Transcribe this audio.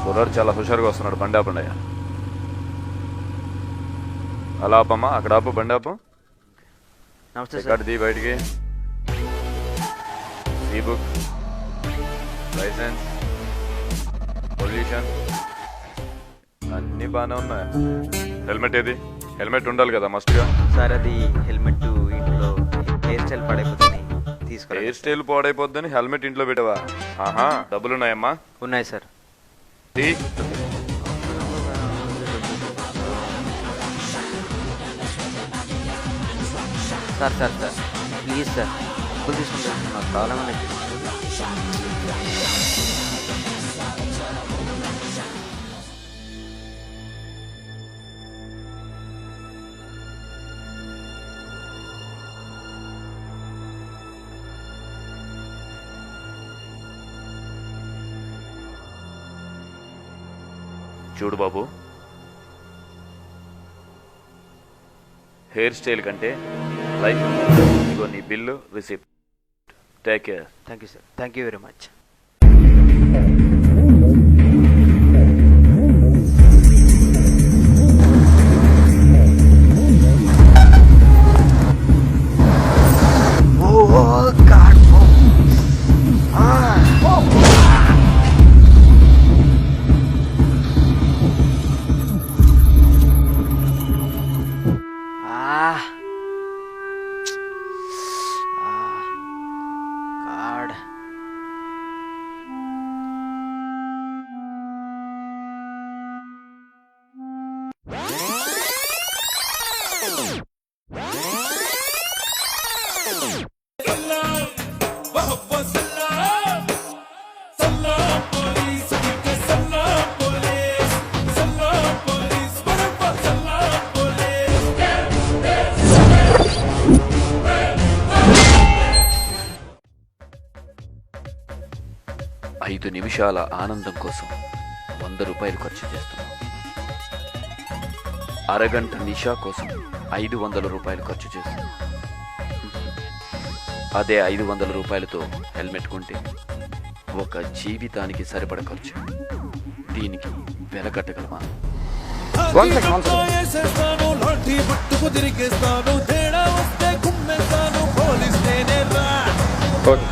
కుర్రాడు చాలా హుషారుగా వస్తున్నాడు. బండి ఆపండి. అలా ఆపమ్మా, అక్కడ ఆపు, బండి ఆపు. నమస్తే సార్. రికార్డు తీ బయటికి. ఈ బుక్, లైసెన్స్, పొల్యూషన్ అన్నీ బాగానే ఉన్నాయి. హెల్మెట్ ఏది? హెల్మెట్ ఉండాలి కదా మస్ట్గా. సార్ అది హెల్మెట్ ఇంట్లో హెయిర్ స్టైల్ పాడైపోతుంది, తీసుకో. హెయిర్ స్టైల్ పాడైపోద్దని హెల్మెట్ ఇంట్లో పెట్టవా? ఆహా, డబ్బులున్నాయమ్మా? ఉన్నాయి సార్. తీ. Sir sir sir please sir, డబ్బులు తీసుకుంటాను, నాకు కావాలని. చూడు బాబు, హెయిర్ స్టైల్ కంటే లైఫ్. ఇగో నీ bill, receipt. Take care. Thank you sir, thank you very much. ఐదు నిమిషాల ఆనందం కోసం 100 రూపాయలు ఖర్చు చేస్తున్నాం. అరగంట నిషా కోసం 500 రూపాయలు ఖర్చు చేస్తున్నాం. అదే 500 రూపాయలతో హెల్మెట్ కొంటే ఒక జీవితానికి సరిపడ ఖర్చు. దీనికి వెల కట్టగలమా? ఓకే.